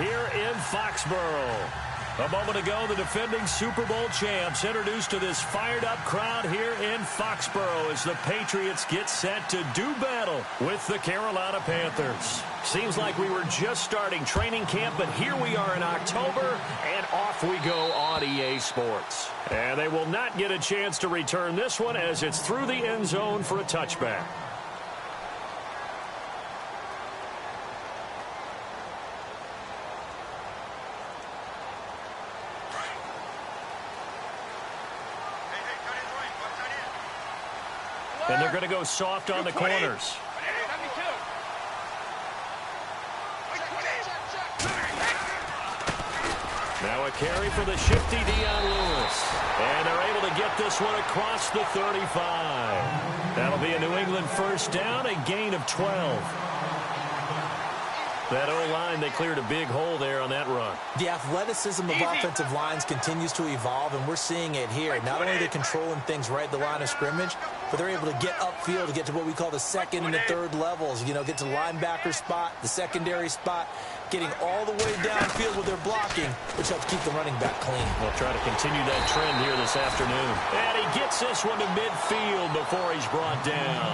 here in Foxborough. A moment ago, the defending Super Bowl champs introduced to this fired-up crowd here in Foxborough as the Patriots get set to do battle with the Carolina Panthers. Seems like we were just starting training camp, but here we are in October, and off we go on EA Sports. And they will not get a chance to return this one as it's through the end zone for a touchback. And they're going to go soft on the corners. Now a carry for the shifty Dion Lewis. And they're able to get this one across the 35. That'll be a New England first down, a gain of 12. That O-line, they cleared a big hole there on that run. The athleticism of offensive lines continues to evolve, and we're seeing it here. Not only are they controlling things right at the line of scrimmage, but they're able to get upfield to get to what we call the second and the third levels. You know, get to the linebacker spot, the secondary spot, getting all the way downfield with their blocking, which helps keep the running back clean. We'll try to continue that trend here this afternoon. And he gets this one to midfield before he's brought down.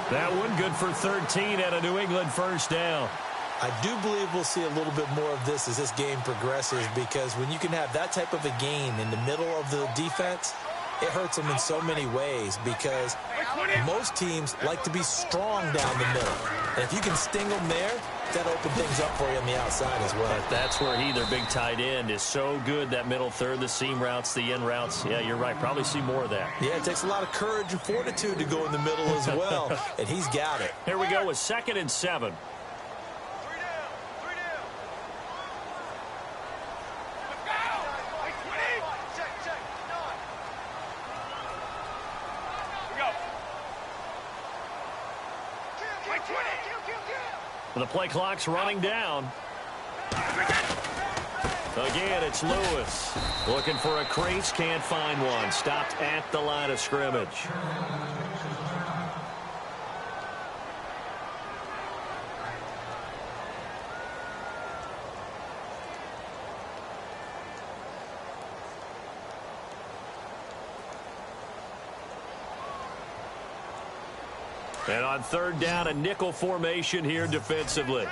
That one good for 13 at a New England first down. I do believe we'll see a little bit more of this as this game progresses, because when you can have that type of a gain in the middle of the defense, it hurts them in so many ways, because most teams like to be strong down the middle. And if you can sting them there, that opens things up for you on the outside as well. But that's where their big tight end, is so good, that middle third, the seam routes, the in routes. Yeah, you're right. Probably see more of that. Yeah, it takes a lot of courage and fortitude to go in the middle as well, and he's got it. Here we go with 2nd and 7. The play clock's running down. Again, it's Lewis. Looking for a crease, can't find one. Stopped at the line of scrimmage. And on 3rd down, a nickel formation here defensively.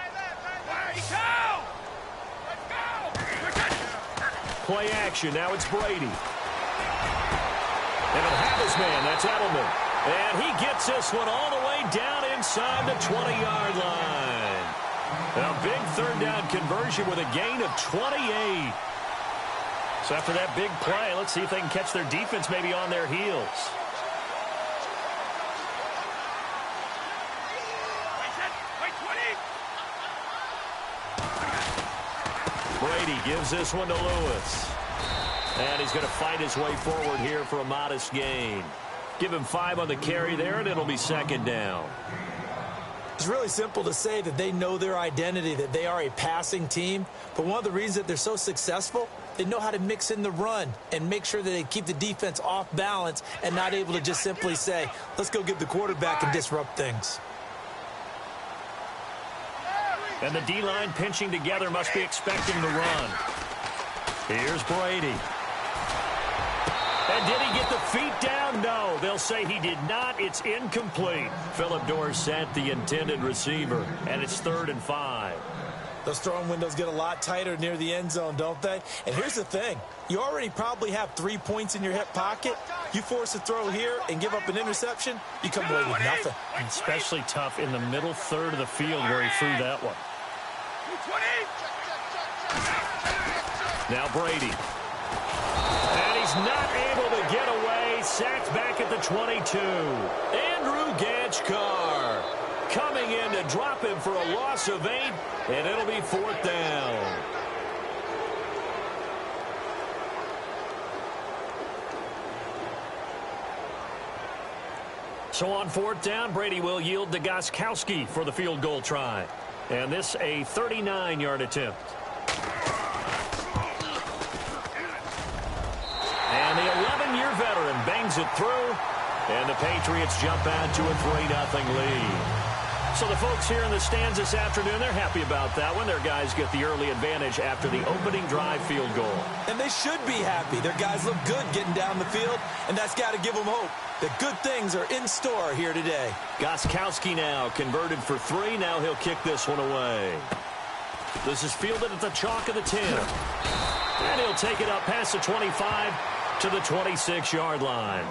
Play action. Now it's Brady. And he'll have his man. That's Edelman. And he gets this one all the way down inside the 20-yard line. A big 3rd down conversion with a gain of 28. So after that big play, let's see if they can catch their defense maybe on their heels. Brady gives this one to Lewis. And he's going to fight his way forward here for a modest gain. Give him 5 on the carry there, and it'll be 2nd down. It's really simple to say that they know their identity, that they are a passing team. But one of the reasons that they're so successful, they know how to mix in the run and make sure that they keep the defense off balance and not able to just simply say, let's go get the quarterback and disrupt things. And the D-line pinching together, must be expecting the run. Here's Brady. And did he get the feet down? No, they'll say he did not. It's incomplete. Phillip Dorsett, the intended receiver, and it's 3rd and 5. Those throwing windows get a lot tighter near the end zone, don't they? And here's the thing. You already probably have 3 points in your hip pocket. You force a throw here and give up an interception, you come away with nothing. Especially tough in the middle third of the field where he threw that one. Now Brady. And he's not able to get away. Sacked back at the 22. Andrew Gachkar coming in to drop him for a loss of 8, and it'll be 4th down. So on 4th down, Brady will yield to Gostkowski for the field goal try. And this a 39-yard attempt. And the 11-year veteran bangs it through. And the Patriots jump out to a 3-0 lead. So the folks here in the stands this afternoon, they're happy about that one. Their guys get the early advantage after the opening drive field goal. And they should be happy. Their guys look good getting down the field, and that's got to give them hope that good things are in store here today. Gostkowski now converted for 3. Now he'll kick this one away. This is fielded at the chalk of the 10. And he'll take it up past the 25 to the 26-yard line.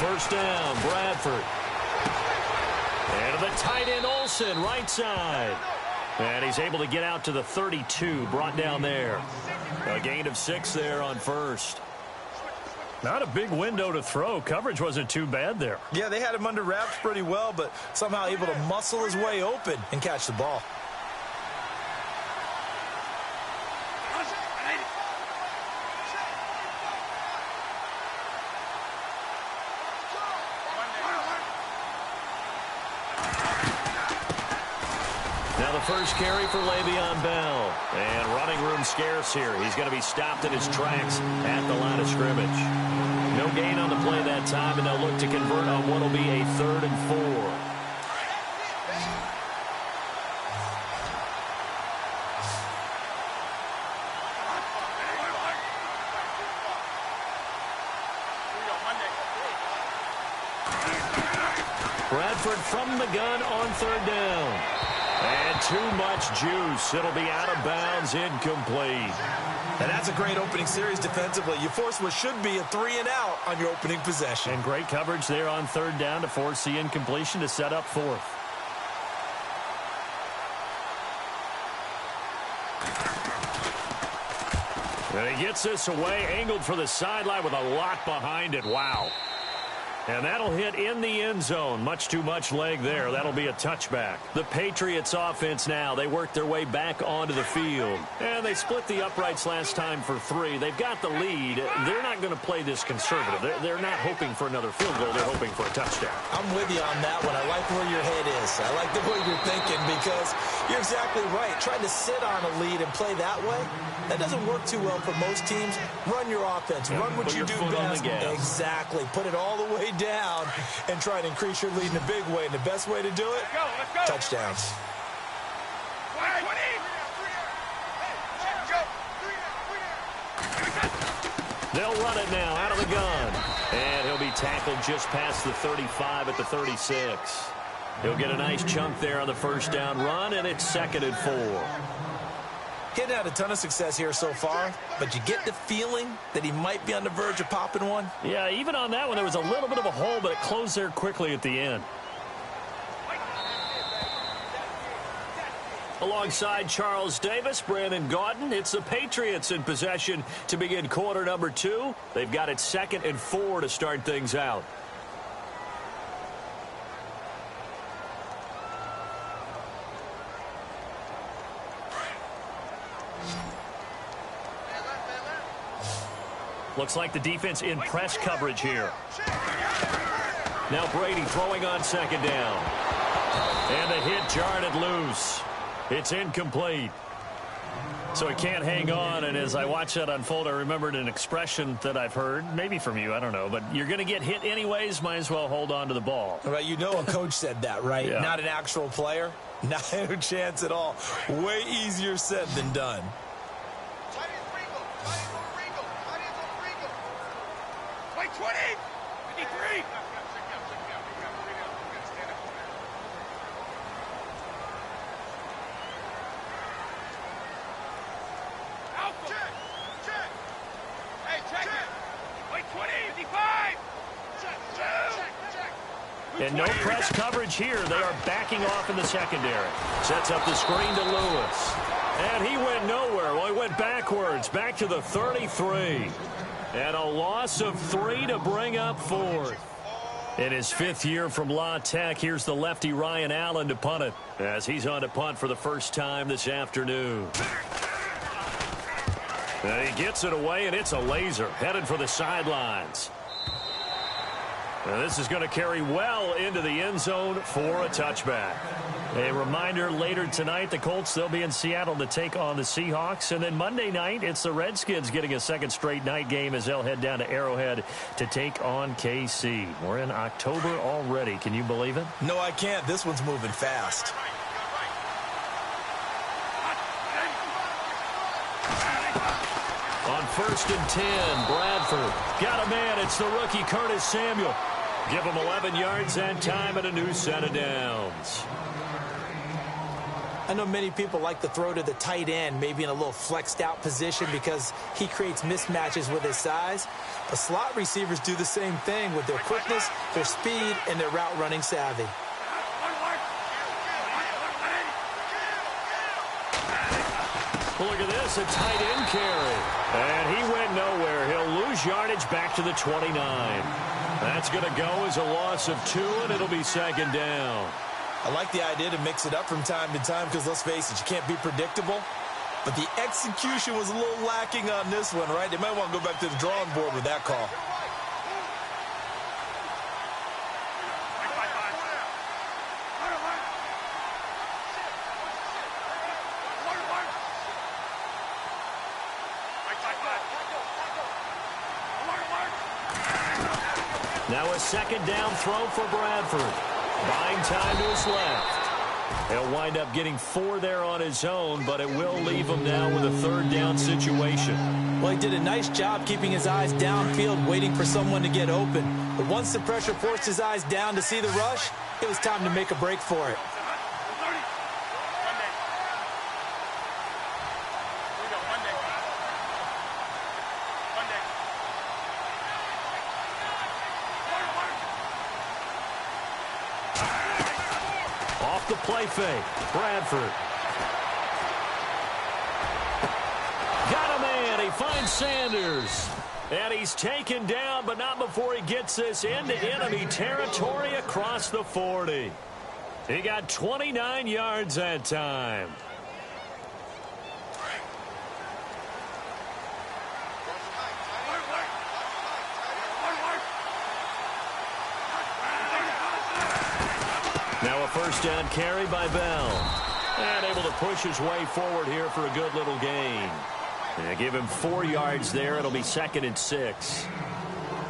First down, Bradford. And to the tight end, Olsen, right side. And he's able to get out to the 32, brought down there. A gain of 6 there on first. Not a big window to throw. Coverage wasn't too bad there. Yeah, they had him under wraps pretty well, but somehow able to muscle his way open and catch the ball. First carry for Le'Veon Bell. And running room scarce here. He's going to be stopped in his tracks at the line of scrimmage. No gain on the play that time, and they'll look to convert on what will be a 3rd and 4. Bradford from the gun on 3rd down. And too much juice. It'll be out of bounds, incomplete. And that's a great opening series defensively. You force what should be a 3-and-out on your opening possession. And great coverage there on 3rd down to force the incompletion to set up 4th. And he gets this away, angled for the sideline with a lot behind it. Wow. And that'll hit in the end zone. Much too much leg there. That'll be a touchback. The Patriots offense now. They work their way back onto the field. And they split the uprights last time for 3. They've got the lead. They're not going to play this conservative. They're not hoping for another field goal. They're hoping for a touchdown. I'm with you on that one. I like where your head is. I like the way you're thinking because you're exactly right. Trying to sit on a lead and play that way, that doesn't work too well for most teams. Run your offense. Run what you do best. Exactly. Put it all the way down and try and increase your lead in a big way. And the best way to do it, let's go. Touchdowns. They'll run it now out of the gun. And he'll be tackled just past the 35 at the 36. He'll get a nice chunk there on the first down run, and it's 2nd and 4. Hadn't had a ton of success here so far, but you get the feeling that he might be on the verge of popping one. Yeah, even on that one, there was a little bit of a hole, but it closed there quickly at the end. Alongside Charles Davis, Brandon Gaudin, it's the Patriots in possession to begin quarter number 2. They've got it 2nd and 4 to start things out. Looks like the defense in press coverage here. Now Brady throwing on 2nd down. And the hit jarred it loose. It's incomplete. So he can't hang on, and as I watched that unfold, I remembered an expression that I've heard, maybe from you, I don't know, but you're going to get hit anyways, might as well hold on to the ball. Right, you know a coach said that, right? Yeah. Not an actual player. Not a chance at all. Way easier said than done. And no press coverage here. They are backing off in the secondary. Sets up the screen to Lewis. And he went nowhere. Well, he went backwards, back to the 33. And a loss of 3 to bring up 4th. In his 5th year from La Tech, here's the lefty Ryan Allen to punt it as he's on to punt for the first time this afternoon. And he gets it away, and it's a laser headed for the sidelines. And this is going to carry well into the end zone for a touchback. A reminder, later tonight, the Colts, they'll be in Seattle to take on the Seahawks. And then Monday night, it's the Redskins getting a second straight night game as they'll head down to Arrowhead to take on KC. We're in October already. Can you believe it? No, I can't. This one's moving fast. On 1st and 10, Bradford got a man. It's the rookie Curtis Samuel. Give him 11 yards that time and a new set of downs. I know many people like to throw to the tight end, maybe in a little flexed out position because he creates mismatches with his size. The slot receivers do the same thing with their quickness, their speed, and their route running savvy. Look at this, a tight end carry. And he went nowhere. He'll lose yardage back to the 29. That's going to go as a loss of 2, and it'll be second down. I like the idea to mix it up from time to time because, let's face it, you can't be predictable. But the execution was a little lacking on this one, right? They might want to go back to the drawing board with that call. Now a second down throw for Bradford. Buying time to his left. He'll wind up getting 4 there on his own, but it will leave him now with a 3rd down situation. Well, he did a nice job keeping his eyes downfield, waiting for someone to get open. But once the pressure forced his eyes down to see the rush, it was time to make a break for it. The play fake. Bradford. Got a man. He finds Sanders. And he's taken down, but not before he gets this into enemy territory across the 40. He got 29 yards that time. Now a first down carry by Bell. And able to push his way forward here for a good little gain. And give him 4 yards there. It'll be 2nd and 6.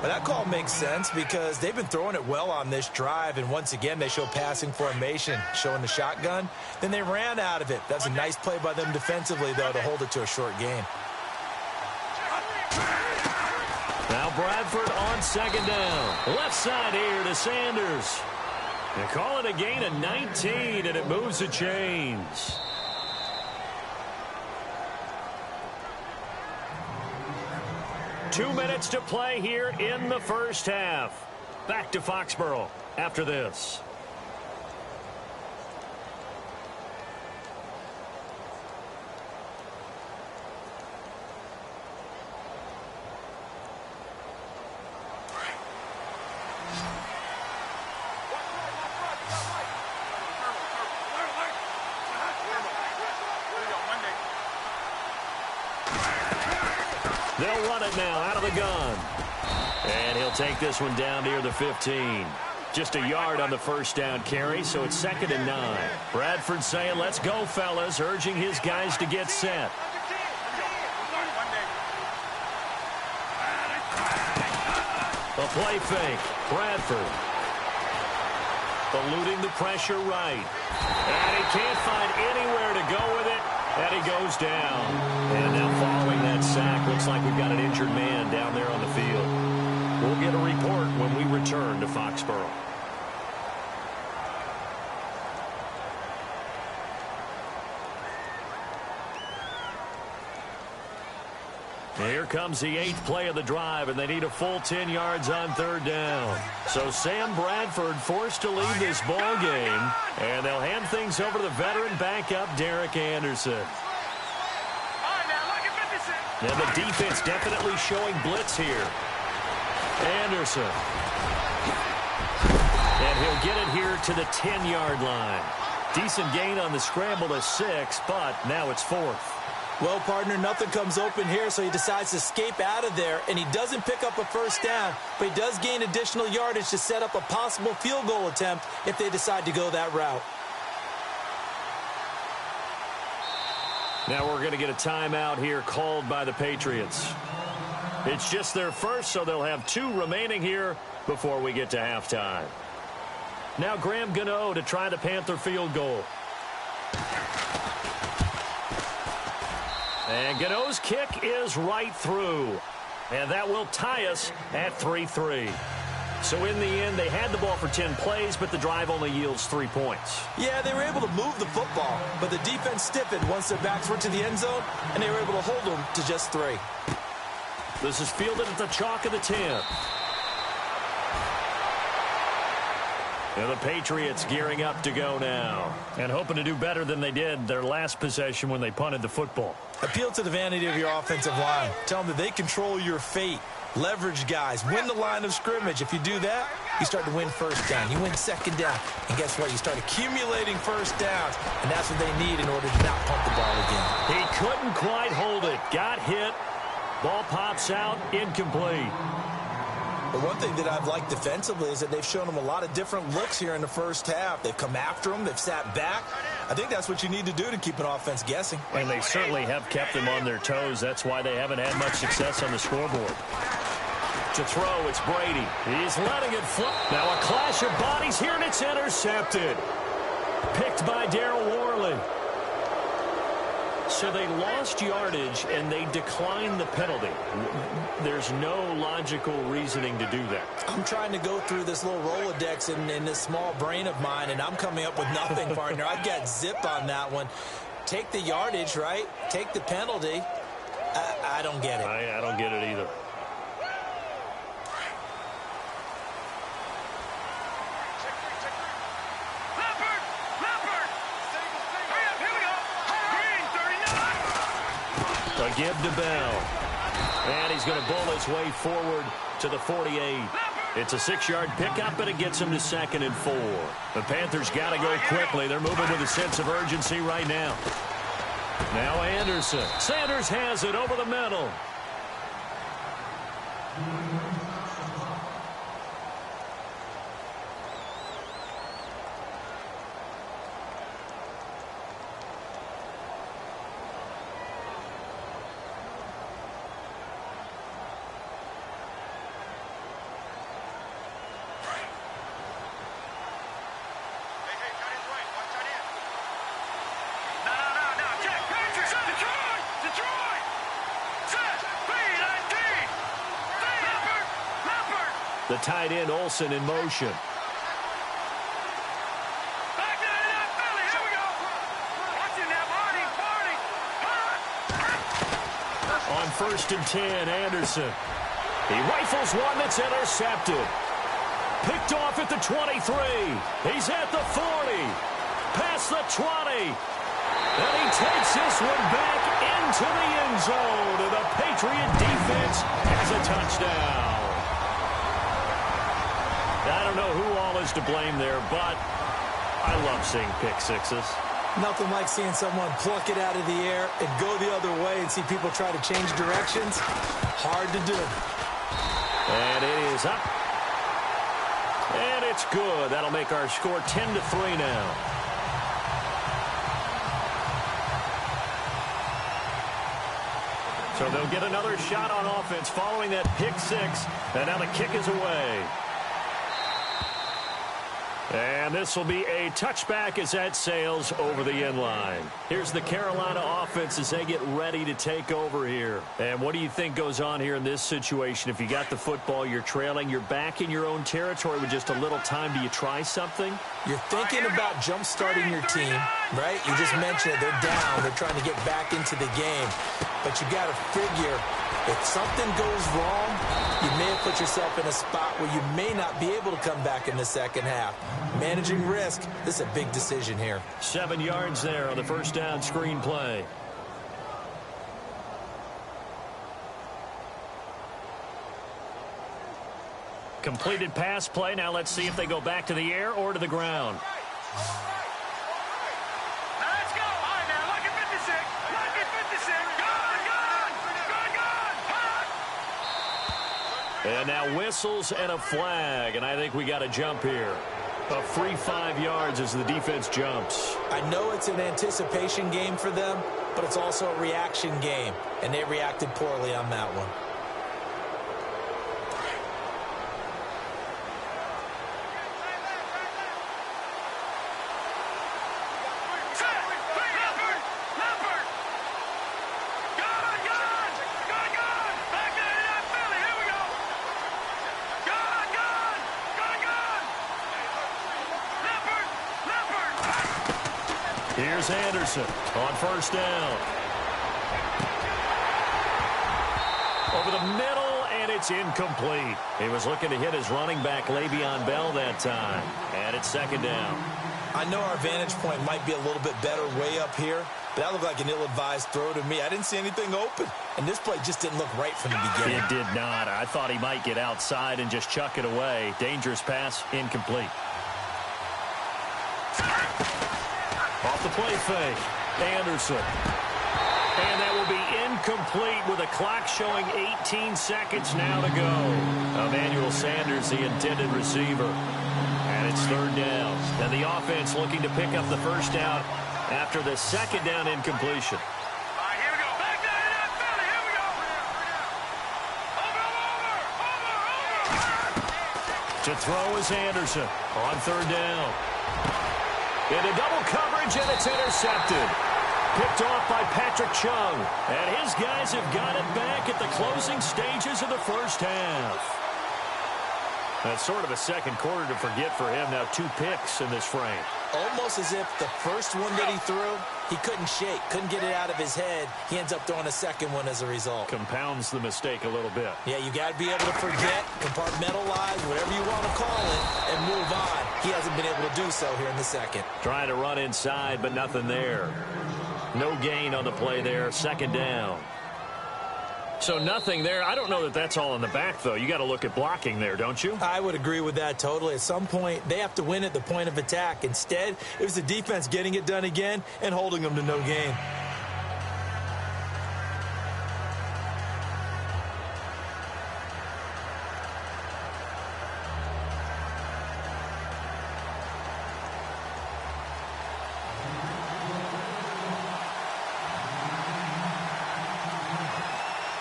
But that call makes sense because they've been throwing it well on this drive. And once again, they show passing formation, showing the shotgun. Then they ran out of it. That's a nice play by them defensively, though, to hold it to a short gain. Now Bradford on 2nd down. Left side here to Sanders. They call it a gain of 19, and it moves the chains. Two minutes to play here in the first half. Back to Foxborough after this. They'll run it now out of the gun. And he'll take this one down near the 15. Just a yard on the first down carry, so it's 2nd and 9. Bradford saying, let's go, fellas, urging his guys to get set. A play fake. Bradford. Eluding the pressure right. And he can't find anywhere to go with it. And he goes down. And now following that sack, looks like we've got an injured man down there on the field. We'll get a report when we return to Foxborough. Here comes the 8th play of the drive, and they need a full 10 yards on 3rd down. So Sam Bradford forced to leave this ball game, and they'll hand things over to the veteran backup, Derek Anderson. And the defense definitely showing blitz here. Anderson. And he'll get it here to the 10-yard line. Decent gain on the scramble to 6, but now it's 4th. Well, partner, nothing comes open here, so he decides to escape out of there, and he doesn't pick up a first down, but he does gain additional yardage to set up a possible field goal attempt if they decide to go that route. Now we're going to get a timeout here called by the Patriots. It's just their first, so they'll have 2 remaining here before we get to halftime. Now Graham Gano to try the Panther field goal. And Gano's kick is right through. And that will tie us at 3-3. So in the end, they had the ball for 10 plays, but the drive only yields 3 points. Yeah, they were able to move the football, but the defense stiffened once their backs went to the end zone, and they were able to hold them to just 3. This is fielded at the chalk of the 10. And the Patriots gearing up to go now and hoping to do better than they did their last possession when they punted the football. Appeal to the vanity of your offensive line. Tell them that they control your fate. Leverage guys. Win the line of scrimmage. If you do that, you start to win first down. You win second down. And guess what? You start accumulating first downs. And that's what they need in order to not punt the ball again. He couldn't quite hold it. Got hit. Ball pops out. Incomplete. But one thing that I've liked defensively is that they've shown them a lot of different looks here in the first half. They've come after them. They've sat back. I think that's what you need to do to keep an offense guessing. And they certainly have kept them on their toes. That's why they haven't had much success on the scoreboard. To throw, it's Brady. He's letting it flip. Now a clash of bodies here, and it's intercepted. Picked by Darryl Worley. So they lost yardage, and they declined the penalty. There's no logical reasoning to do that. I'm trying to go through this little Rolodex in this small brain of mine, and I'm coming up with nothing, partner. I got zip on that one. Take the yardage, right? Take the penalty. I don't get it. I don't get it either. A give to Bell. And he's going to bull his way forward to the 48. It's a 6-yard pickup, and it gets him to 2nd and 4. The Panthers got to go quickly. They're moving with a sense of urgency right now. Now Anderson. Sanders has it over the middle. The tight end, Olsen, in motion. On 1st and 10, Anderson. He rifles one that's intercepted. Picked off at the 23. He's at the 40. Past the 20. And he takes this one back into the end zone. And the Patriot defense has a touchdown. I don't know who all is to blame there, but I love seeing pick sixes. Nothing like seeing someone pluck it out of the air and go the other way and see people try to change directions. Hard to do. And it is up. And it's good. That'll make our score 10-3 now. So they'll get another shot on offense following that pick six. And now the kick is away. And this will be a touchback as that sails over the end line. Here's the Carolina offense as they get ready to take over here. And what do you think goes on here in this situation? If you got the football, you're trailing, you're back in your own territory with just a little time. Do you try something? You're thinking about jump-starting your team, right? You just mentioned it. They're down. They're trying to get back into the game. But you got to figure if something goes wrong, you may have put yourself in a spot where you may not be able to come back in the second half. Managing risk, this is a big decision here. 7 yards there on the first down screen play. Completed pass play. Now let's see if they go back to the air or to the ground. And now whistles and a flag, and I think we got a jump here. A free 5 yards as the defense jumps. I know it's an anticipation game for them, but it's also a reaction game, and they reacted poorly on that one. Here's Anderson on first down. Over the middle, and it's incomplete. He was looking to hit his running back, Le'Veon Bell, that time. And it's second down. I know our vantage point might be a little bit better way up here, but that looked like an ill-advised throw to me. I didn't see anything open, and this play just didn't look right from the beginning. It did not. I thought he might get outside and just chuck it away. Dangerous pass, incomplete. Off the play fake, Anderson. And that will be incomplete with a clock showing 18 seconds now to go. Emmanuel Sanders, the intended receiver. And it's third down. And the offense looking to pick up the first down after the second down incompletion. All right, here we go. Back down in that belly. Here we go. Over. To throw is Anderson on third down. Into double coverage, and it's intercepted. Picked off by Patrick Chung. And his guys have got it back at the closing stages of the first half. That's sort of a second quarter to forget for him. Now 2 picks in this frame. Almost as if the first one that he threw, he couldn't shake, couldn't get it out of his head. He ends up throwing a second one as a result. Compounds the mistake a little bit. Yeah, you got to be able to forget, compartmentalize, whatever you want to call it, and move on. He hasn't been able to do so here in the second. Trying to run inside, but nothing there. No gain on the play there. Second down. So nothing there. I don't know that that's all in the back, though. You got to look at blocking there, don't you? I would agree with that totally. At some point, they have to win at the point of attack. Instead, it was the defense getting it done again and holding them to no gain.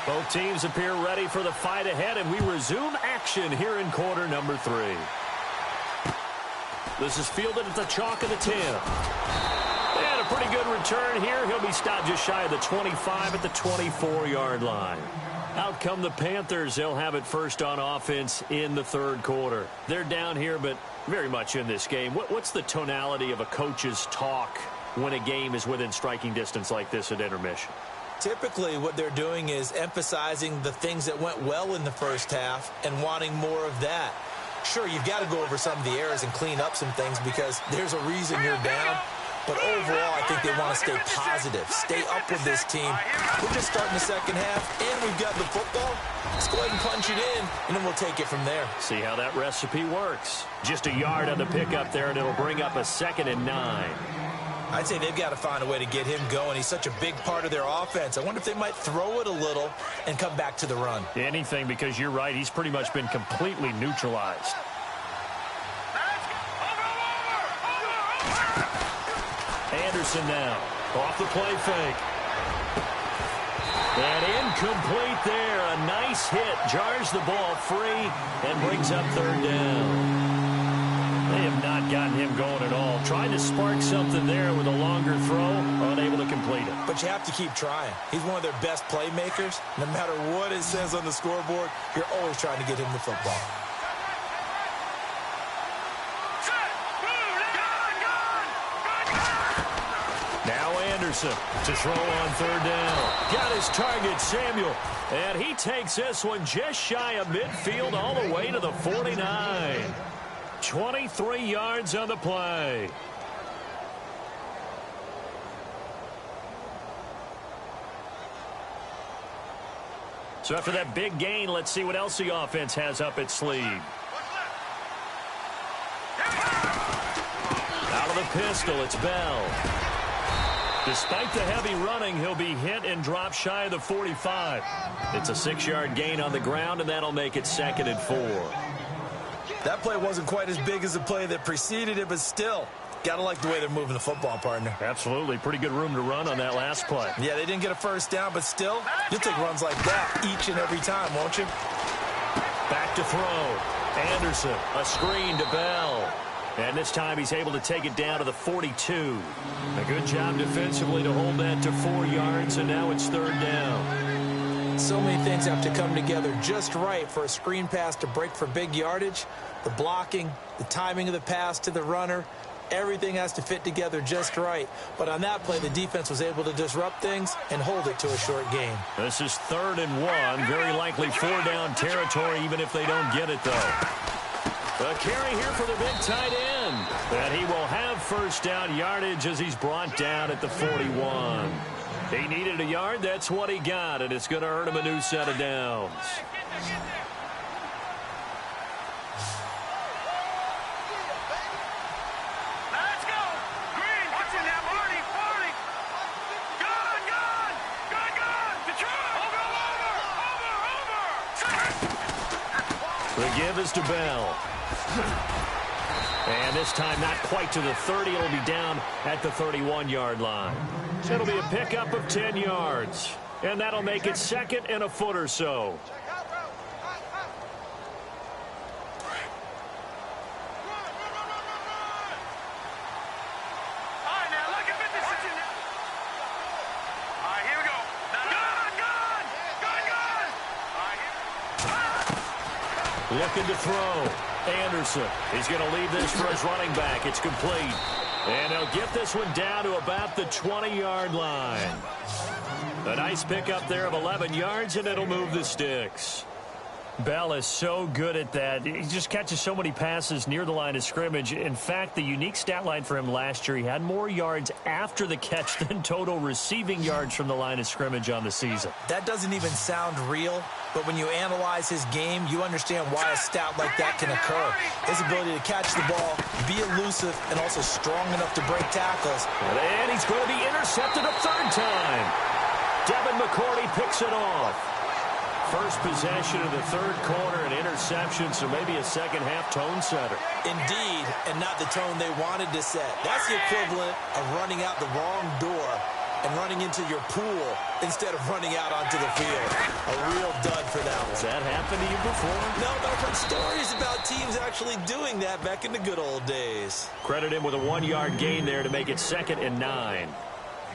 Both teams appear ready for the fight ahead, and we resume action here in quarter number 3. This is fielded at the chalk of the 10. And a pretty good return here. He'll be stopped just shy of the 25 at the 24-yard line. Out come the Panthers. They'll have it first on offense in the third quarter. They're down here, but very much in this game. What's the tonality of a coach's talk when a game is within striking distance like this at intermission? Typically, what they're doing is emphasizing the things that went well in the first half and wanting more of that. Sure, you've got to go over some of the errors and clean up some things because there's a reason you're down. But overall, I think they want to stay positive, stay up with this team. We're just starting the second half, and we've got the football. Let's go ahead and punch it in, and then we'll take it from there. See how that recipe works. Just a yard on the pickup there, and it'll bring up a 2nd and 9. I'd say they've got to find a way to get him going. He's such a big part of their offense. I wonder if they might throw it a little and come back to the run. Anything, because you're right. He's pretty much been completely neutralized. Anderson now. Off the play fake. And incomplete there. A nice hit. Jars the ball free and brings up third down. They have not gotten him going at all. Trying to spark something there with a longer throw, unable to complete it. But you have to keep trying. He's one of their best playmakers. No matter what it says on the scoreboard, you're always trying to get him the football. Now Anderson to throw on third down. Got his target, Samuel. And he takes this one just shy of midfield all the way to the 49. 23 yards on the play. So after that big gain, let's see what else the offense has up its sleeve. the pistol, it's Bell. Despite the heavy running, he'll be hit and drop shy of the 45. It's a 6-yard gain on the ground, and that'll make it 2nd and 4. That play wasn't quite as big as the play that preceded it, but still, gotta like the way they're moving the football, partner. Absolutely. Pretty good room to run on that last play. Yeah, they didn't get a first down, but still, you'll take runs like that each and every time, won't you? Back to throw. Anderson, a screen to Bell. And this time he's able to take it down to the 42. A good job defensively to hold that to 4 yards, and now it's 3rd down. So many things have to come together just right for a screen pass to break for big yardage. The blocking, the timing of the pass to the runner, everything has to fit together just right. But on that play, the defense was able to disrupt things and hold it to a short gain. This is 3rd and 1. Very likely 4-down territory, even if they don't get it, though. A carry here for the big tight end. And he will have 1st down yardage as he's brought down at the 41. He needed a yard. That's what he got, and it's going to earn him a new set of downs. Let's go. Green, what's in that? Marty. Gone. Detroit. Over. The give is to Bell. And this time not quite to the 30. It'll be down at the 31-yard line. It'll be a pickup of 10 yards. And that'll make it 2nd and a foot or so. Looking to throw. Anderson. He's going to leave this for his running back. It's complete. And they'll get this one down to about the 20-yard line. A nice pickup there of 11 yards, and it'll move the sticks. Bell is so good at that. He just catches so many passes near the line of scrimmage. In fact, the unique stat line for him last year, he had more yards after the catch than total receiving yards from the line of scrimmage on the season. That doesn't even sound real, but when you analyze his game, you understand why a stat like that can occur. His ability to catch the ball, be elusive, and also strong enough to break tackles. And he's going to be intercepted a 3rd time. Devin McCourty picks it off. First possession of the 3rd quarter, an interception, so maybe a second-half tone setter. Indeed, and not the tone they wanted to set. That's the equivalent of running out the wrong door and running into your pool instead of running out onto the field. A real dud for that one. Has that happened to you before? No, but I've heard stories about teams actually doing that back in the good old days. Credit him with a 1-yard gain there to make it 2nd and 9.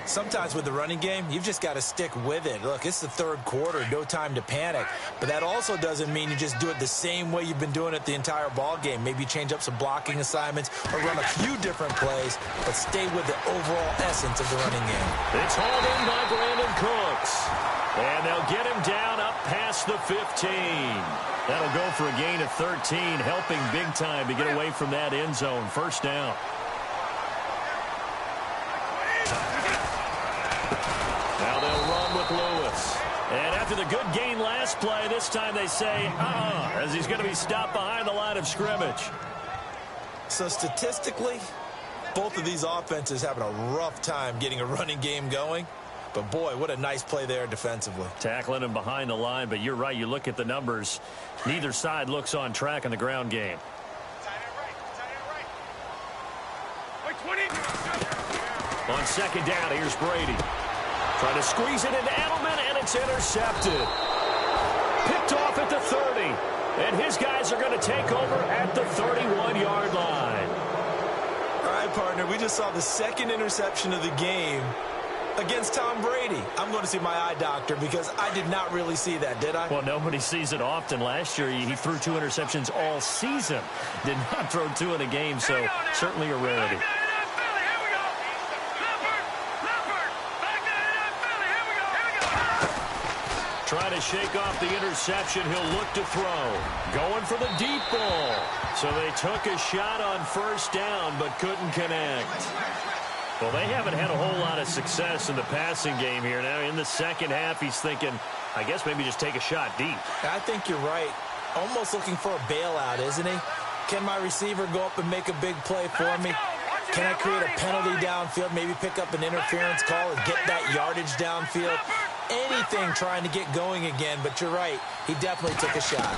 Sometimes with the running game, you've just got to stick with it. Look, it's the 3rd quarter, no time to panic. But that also doesn't mean you just do it the same way you've been doing it the entire ball game. Maybe change up some blocking assignments or run a few different plays, but stay with the overall essence of the running game. It's hauled in by Brandon Cooks. And they'll get him down up past the 15. That'll go for a gain of 13, helping big time to get away from that end zone. 1st down. Now they'll run with Lewis. And after the good gain last play, this time they say, as he's going to be stopped behind the line of scrimmage. So statistically, both of these offenses having a rough time getting a running game going. But, boy, what a nice play there defensively. Tackling him behind the line, but you're right. You look at the numbers. Neither side looks on track in the ground game. On 2nd down, here's Brady. Trying to squeeze it into Edelman, and it's intercepted. Picked off at the 30. And his guys are going to take over at the 31-yard line. All right, partner, we just saw the 2nd interception of the game against Tom Brady. I'm going to see my eye doctor because I did not really see that, did I? Well, nobody sees it often. Last year, he threw 2 interceptions all season. Did not throw 2 in a game, so certainly a rarity. Trying to shake off the interception. He'll look to throw. Going for the deep ball. So they took a shot on 1st down, but couldn't connect. Well, they haven't had a whole lot of success in the passing game here. Now, in the 2nd half, he's thinking, I guess maybe just take a shot deep. I think you're right. Almost looking for a bailout, isn't he? Can my receiver go up and make a big play for me? Can I create a penalty downfield, maybe pick up an interference call and get that yardage downfield? Anything trying to get going again, but you're right. He definitely took a shot.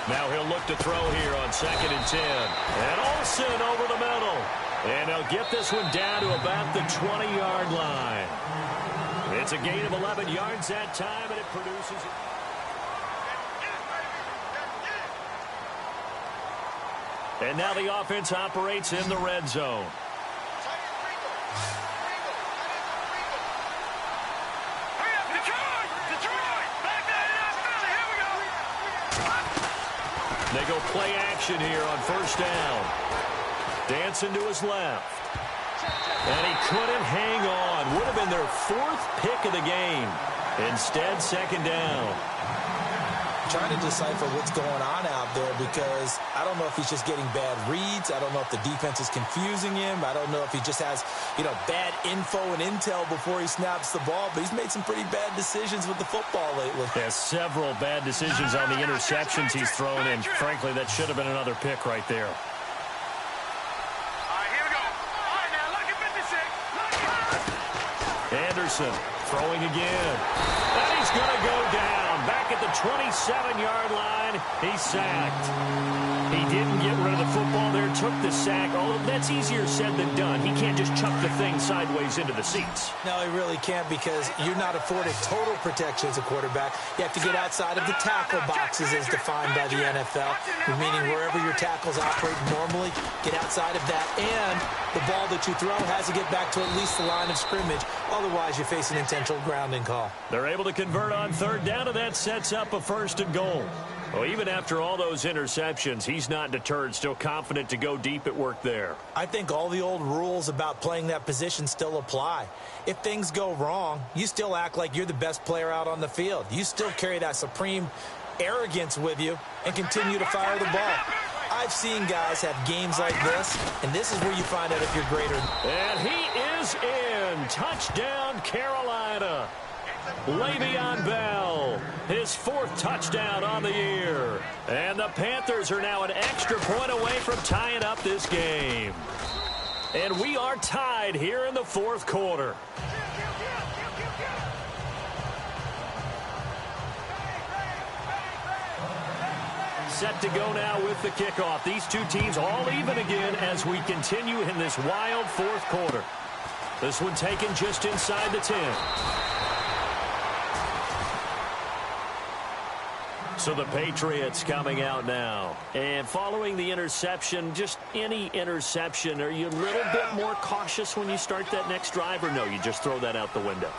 Now he'll look to throw here on 2nd and 10. And Olsen over the middle. And they'll get this one down to about the 20-yard line. It's a gain of 11 yards that time, and it produces... And now the offense operates in the red zone. They go play action here on 1st down. Dancing to his left. And he couldn't hang on. Would have been their 4th pick of the game. Instead, 2nd down. Trying to decipher what's going on out there because I don't know if he's just getting bad reads. I don't know if the defense is confusing him. I don't know if he just has, bad info and intel before he snaps the ball. But he's made some pretty bad decisions with the football lately. Yeah, several bad decisions on the interceptions he's thrown in. Frankly, that should have been another pick right there. All right, here we go. All right, now look at 56. Anderson throwing again. And he's going to go down. Back at the 27-yard line, he's sacked. He didn't get rid of the football there, took the sack. Although that's easier said than done. He can't just chuck the thing sideways into the seats. No, he really can't because you're not afforded total protection as a quarterback. You have to get outside of the tackle boxes as defined by the NFL, meaning wherever your tackles operate normally, get outside of that. And the ball that you throw has to get back to at least the line of scrimmage. Otherwise, you face an intentional grounding call. They're able to convert on 3rd down, and that sets up a 1st and goal. Well, even after all those interceptions, he's not deterred, still confident to go deep at work there. I think all the old rules about playing that position still apply. If things go wrong, you still act like you're the best player out on the field. You still carry that supreme arrogance with you and continue to fire the ball. I've seen guys have games like this, and this is where you find out if you're greater. And he is in. Touchdown, Carolina. Le'Veon Bell, his 4th touchdown on the year. And the Panthers are now an extra point away from tying up this game. And we are tied here in the 4th quarter. Set to go now with the kickoff. These two teams all even again as we continue in this wild 4th quarter. This one taken just inside the 10. So the Patriots coming out now. And following the interception, just any interception, are you a little bit more cautious when you start that next drive, or no, you just throw that out the window?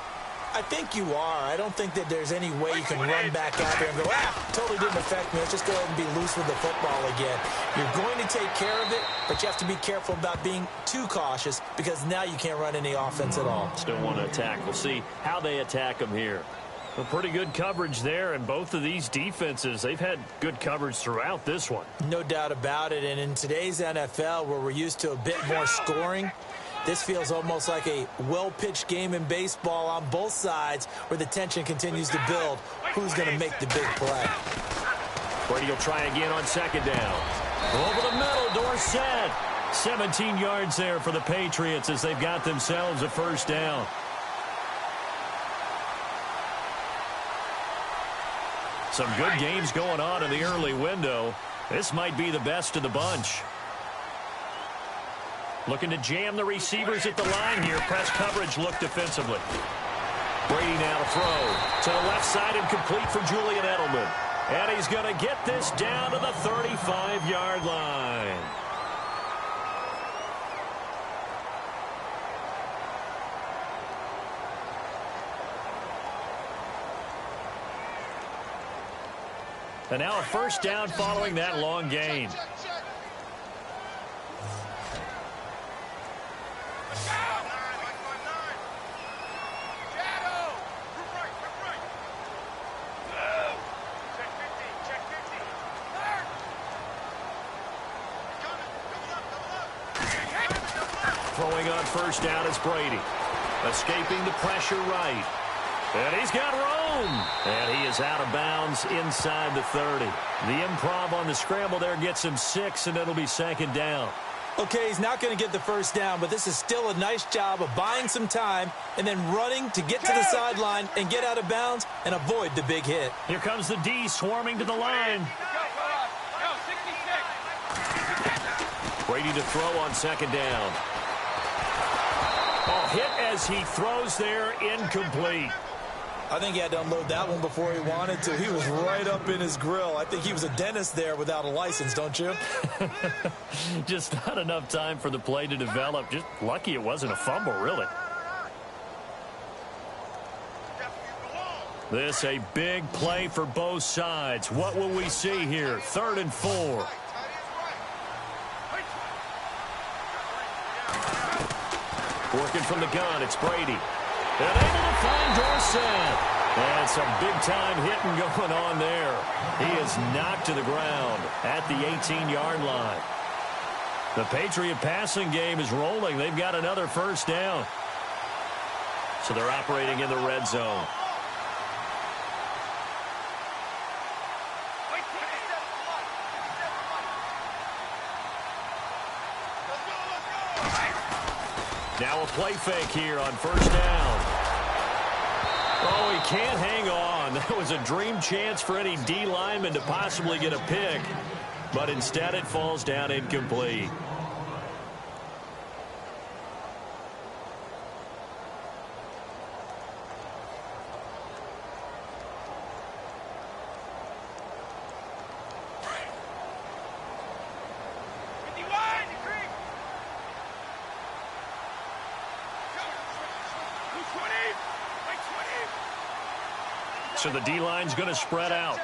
I think you are. I don't think that there's any way you can run back out there and go, totally didn't affect me. Let's just go ahead and be loose with the football again. You're going to take care of it, but you have to be careful about being too cautious because now you can't run any offense at all. Still want to attack. We'll see how they attack them here. Well, pretty good coverage there, and both of these defenses, they've had good coverage throughout this one. No doubt about it, and in today's NFL where we're used to a bit more scoring, this feels almost like a well-pitched game in baseball on both sides where the tension continues to build. Who's going to make the big play? Brady will try again on 2nd down. Over the middle, Dorsett. 17 yards there for the Patriots as they've got themselves a 1st down. Some good games going on in the early window. This might be the best of the bunch. Looking to jam the receivers at the line here. Press coverage look defensively. Brady now to throw. To the left side and complete for Julian Edelman. And he's going to get this down to the 35-yard line. And now a 1st down following that long gain. Throwing on 1st down is Brady. Escaping the pressure right. And he's got room. And he is out of bounds inside the 30. The improv on the scramble there gets him 6, and it'll be 2nd down. Okay, he's not going to get the first down, but this is still a nice job of buying some time and then running to get to the sideline and get out of bounds and avoid the big hit. Here comes the D swarming to the line. Brady to throw on second down. Oh, hit as he throws there, incomplete. I think he had to unload that one before he wanted to. He was right up in his grill. I think he was a dentist there without a license, don't you? Just not enough time for the play to develop. Just lucky it wasn't a fumble, really. This a big play for both sides. What will we see here? 3rd and 4. Working from the gun, it's Brady. And able to find Dorsett. And some big-time hitting going on there. He is knocked to the ground at the 18-yard line. The Patriot passing game is rolling. They've got another first down. So they're operating in the red zone. Now a play fake here on first down. Oh, he can't hang on. That was a dream chance for any D lineman to possibly get a pick. But instead it falls down incomplete. So the D-line's going to spread out.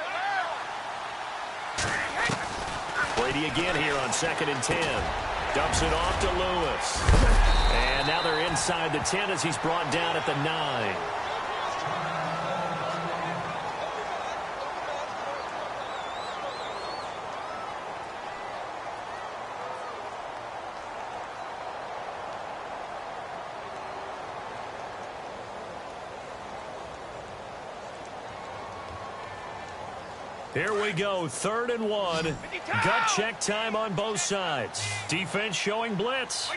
Brady again here on 2nd and 10. Dumps it off to Lewis. And now they're inside the 10 as he's brought down at the 9. Here we go, 3rd and 1. Gut check time on both sides. Defense showing blitz.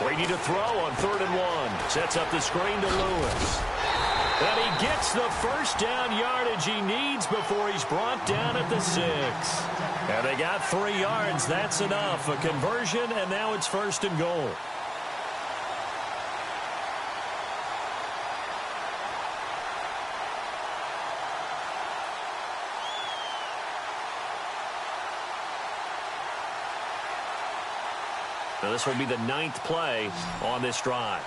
Brady to throw on 3rd and 1. Sets up the screen to Lewis. And he gets the first down yardage he needs before he's brought down at the 6. And they got 3 yards. That's enough. A conversion, and now it's 1st and goal. Now this will be the 9th play on this drive.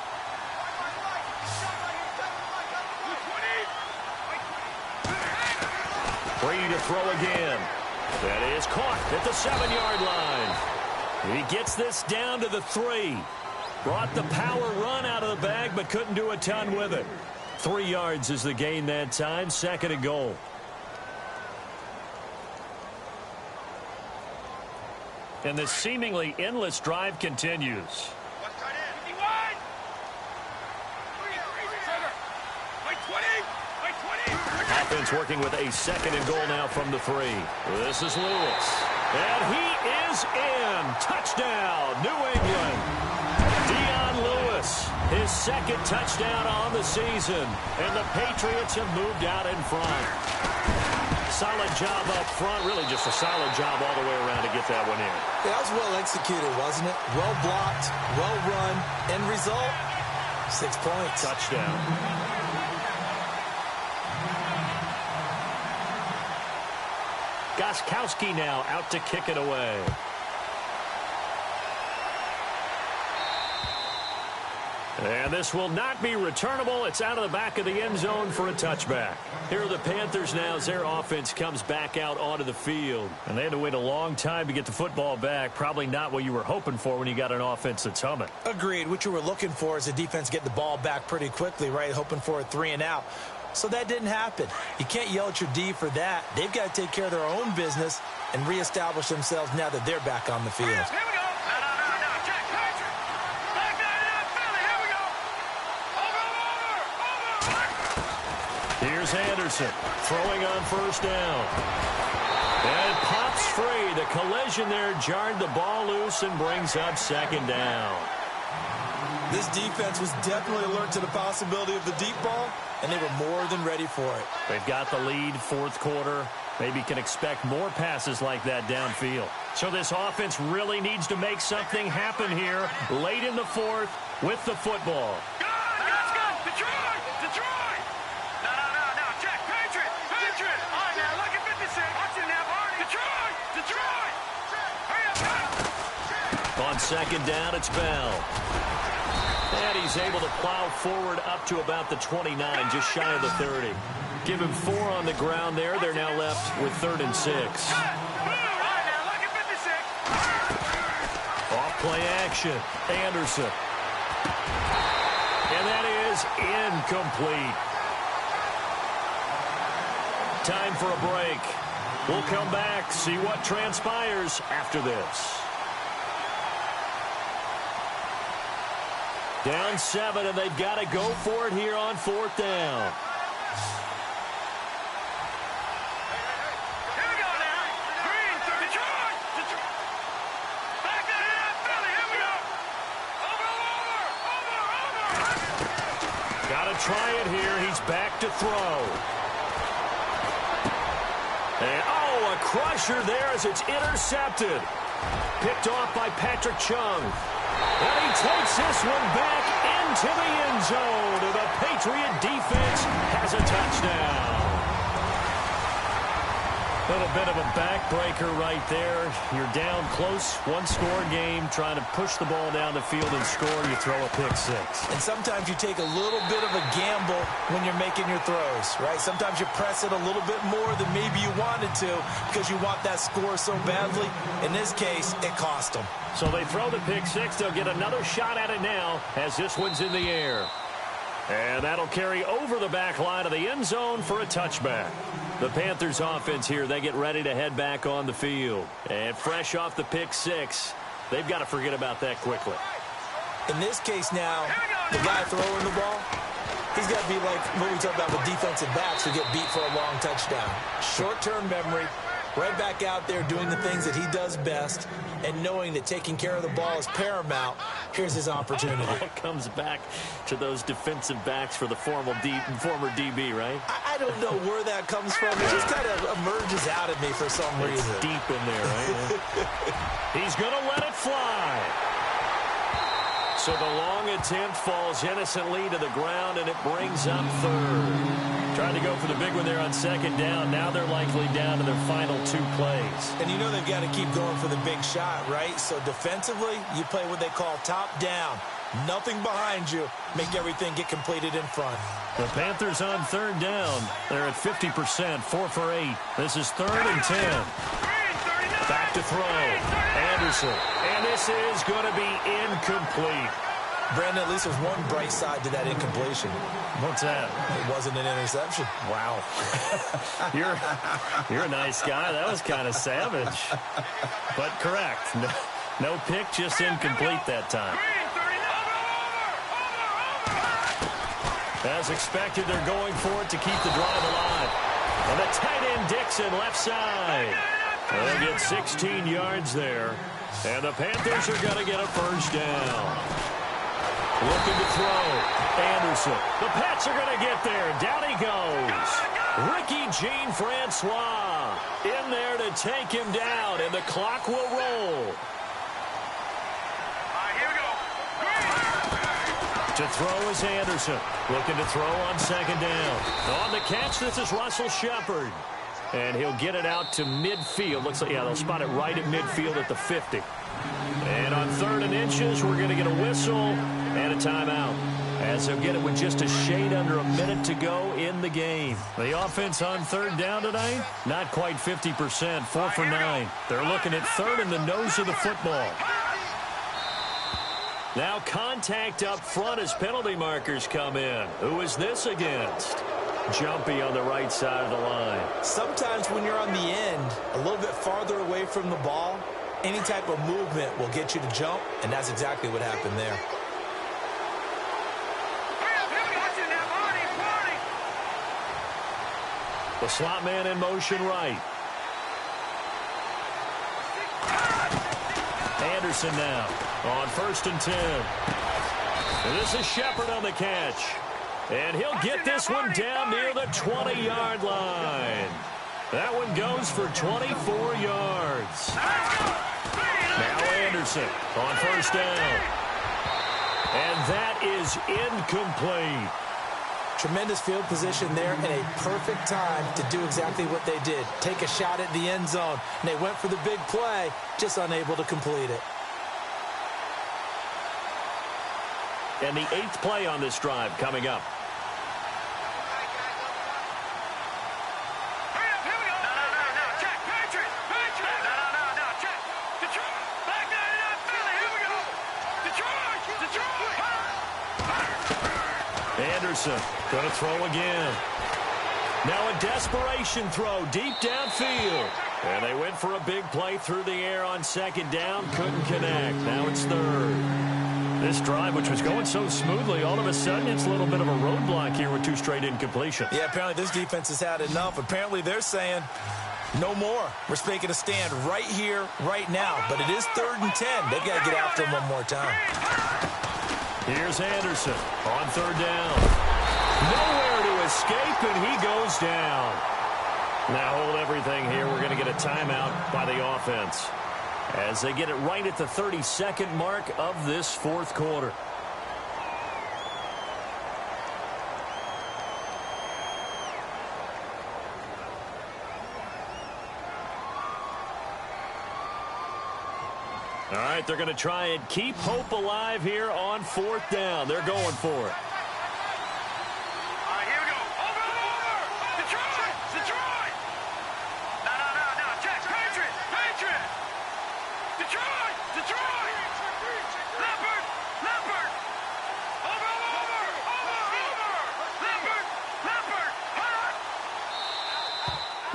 Brady to throw again. That is caught at the 7-yard line. He gets this down to the 3. Brought the power run out of the bag, but couldn't do a ton with it. 3 yards is the gain that time. 2nd and goal. And this seemingly endless drive continues. Offense working with a 2nd and goal now from the 3. This is Lewis. And he is in. Touchdown, New England. Dion Lewis, his 2nd touchdown on the season. And the Patriots have moved out in front. Solid job up front. Really just a solid job all the way around to get that one in. Yeah, that was well executed, wasn't it? Well blocked, well run. End result, 6 points. Touchdown. Gostkowski now out to kick it away. And this will not be returnable. It's out of the back of the end zone for a touchback. Here are the Panthers now as their offense comes back out onto the field. And they had to wait a long time to get the football back. Probably not what you were hoping for when you got an offense that's humming. Agreed. What you were looking for is the defense get the ball back pretty quickly, right? Hoping for a 3 and out. So that didn't happen. You can't yell at your D for that. They've got to take care of their own business and reestablish themselves now that they're back on the field. Here we go. No, Jack, Patrick. Back that up, Philly. Here we go. Over. Here's Anderson throwing on first down. And pops free. The collision there jarred the ball loose and brings up second down. This defense was definitely alert to the possibility of the deep ball, and they were more than ready for it. They've got the lead, fourth quarter. Maybe can expect more passes like that downfield. So this offense really needs to make something happen here late in the fourth with the football. Let's go! Detroit! Detroit! No. Check. Patriot! All right, now, look at 56. Watch it now, Barney. Detroit! Hurry up! On second down, it's Bell. And he's able to plow forward up to about the 29, just shy of the 30. Give him 4 on the ground there. They're now left with 3rd and 6. All right, now, look at 56. Off play action. Anderson. And that is incomplete. Time for a break. We'll come back, see what transpires after this. Down 7, and they've got to go for it here on 4th down. Here we go now. Green, Detroit. Back that head up, Philly. Here we go. Over. Got to try it here. He's back to throw. And, a crusher there as it's intercepted. Picked off by Patrick Chung. And he takes this one back into the end zone. And the Patriot defense has a touchdown. A little bit of a backbreaker right there. You're down close, one-score game, trying to push the ball down the field and score. You throw a pick 6. And sometimes you take a little bit of a gamble when you're making your throws, right? Sometimes you press it a little bit more than maybe you wanted to because you want that score so badly. In this case, it cost them. So they throw the pick 6. They'll get another shot at it now as this one's in the air. And that'll carry over the back line of the end zone for a touchback. The Panthers offense here, they get ready to head back on the field. And fresh off the pick 6, they've got to forget about that quickly. In this case now, the guy throwing the ball, he's got to be like what we talk about with defensive backs who get beat for a long touchdown. Short-term memory, right back out there doing the things that he does best, and knowing that taking care of the ball is paramount. Here's his opportunity. It comes back to those defensive backs for the former DB, right? I don't know where that comes from. It just kind of emerges out of me for some reason. It's deep in there, right? He's going to let it fly. So the long attempt falls innocently to the ground, and it brings up 3rd. Trying to go for the big one there on second down. Now they're likely down to their final 2 plays. And you know they've got to keep going for the big shot, right? So defensively, you play what they call top down. Nothing behind you. Make everything get completed in front. The Panthers on 3rd down. They're at 50%, 4 for 8. This is 3rd and 10. Back to throw. Anderson. And this is going to be incomplete. Brandon, at least there's one bright side to that incompletion. What's that? It wasn't an interception. Wow. You're a nice guy. That was kind of savage. But correct. No pick, just incomplete that time. As expected, they're going for it to keep the drive alive. And the tight end Dixon left side. They'll get 16 yards there. And the Panthers are going to get a first down. Looking to throw. Anderson. The Pats are going to get there. Down he goes. Ricky Jean-Francois in there to take him down, and the clock will roll. Here we go. To throw is Anderson. Looking to throw on second down. On the catch, this is Russell Shepard. And he'll get it out to midfield. Looks like, yeah, they'll spot it right at midfield at the 50. And on 3rd and inches, we're going to get a whistle and a timeout, as they'll get it with just a shade under a minute to go in the game. The offense on 3rd down tonight, not quite 50%, 4 for 9. They're looking at 3rd in the nose of the football. Now contact up front as penalty markers come in. Who is this against? Jumpy on the right side of the line. Sometimes when you're on the end, a little bit farther away from the ball, any type of movement will get you to jump, and that's exactly what happened there. The slot man in motion right. Anderson now on 1st and 10. And this is Shepard on the catch. And he'll get this one down near the 20-yard line. That one goes for 24 yards. Now Anderson on 1st down. And that is incomplete. Tremendous field position there and a perfect time to do exactly what they did. Take a shot at the end zone. And they went for the big play, just unable to complete it. And the 8th play on this drive coming up. Anderson going to throw again. Now a desperation throw deep downfield. And they went for a big play through the air on 2nd down. Couldn't connect. Now it's 3rd. This drive, which was going so smoothly, all of a sudden it's a little bit of a roadblock here with 2 straight incompletions. Yeah, apparently this defense has had enough. Apparently they're saying no more. We're making a stand right here, right now. But it is 3rd and 10. They've got to get after him one more time. Here's Anderson on 3rd down. Nowhere to escape, and he goes down. Now hold everything here. We're going to get a timeout by the offense as they get it right at the 32nd mark of this 4th quarter. All right, they're going to try and keep hope alive here on 4th down. They're going for it. All right, here we go. Over. Detroit. No. Check. Patriot. Detroit. Leopard. Over. Leopard.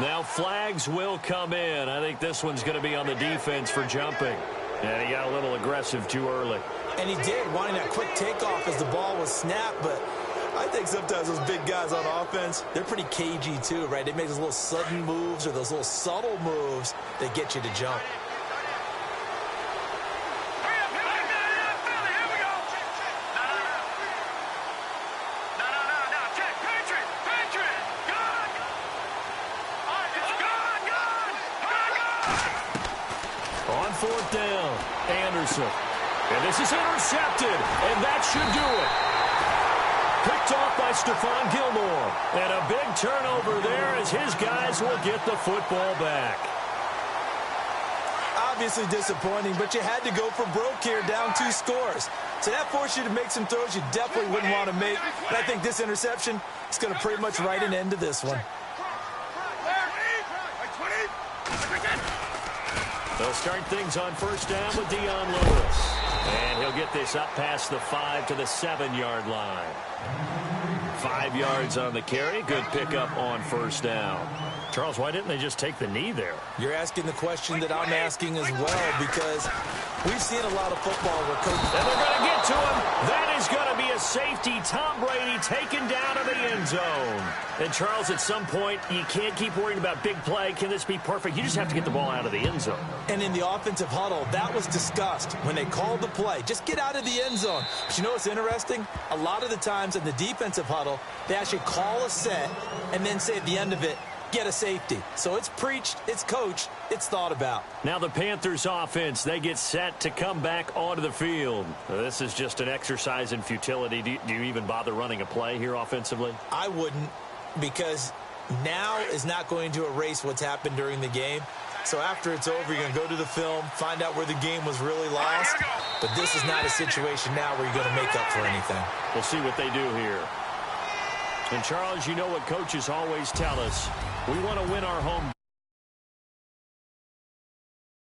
Now flags will come in. I think this one's going to be on the defense for jumping. And he got a little aggressive too early. And he did, wanting that quick takeoff as the ball was snapped. But I think sometimes those big guys on offense, they're pretty cagey too, right? They make those little sudden moves or those little subtle moves that get you to jump. On 4th down, Anderson. And this is intercepted, and that should do it. Picked off by Stephon Gilmore. And a big turnover there as his guys will get the football back. Obviously disappointing, but you had to go for broke here, down 2 scores. So that forced you to make some throws you definitely wouldn't want to make. But I think this interception is going to pretty much write an end to this one. They'll start things on 1st down with Dion Lewis. And he'll get this up past the 5 to the 7-yard line. 5 yards on the carry. Good pickup on 1st down. Charles, why didn't they just take the knee there? You're asking the question that I'm asking as well, because we've seen a lot of football where coaches... And they're going to get to him. That is going to be a safety. Tom Brady taken down to the end zone. And, Charles, at some point, you can't keep worrying about big play. Can this be perfect? You just have to get the ball out of the end zone. And in the offensive huddle, that was discussed when they called the play. Just get out of the end zone. But you know what's interesting? A lot of the times in the defensive huddle, they actually call a set and then say at the end of it, get a safety. So it's preached, it's coached, it's thought about. Now the Panthers offense, they get set to come back onto the field. This is just an exercise in futility. Do you even bother running a play here offensively? I wouldn't, because now is not going to erase what's happened during the game. So after it's over, you're going to go to the film, find out where the game was really lost. But this is not a situation now where you're going to make up for anything. We'll see what they do here. And, Charles, you know what coaches always tell us. We want to win our home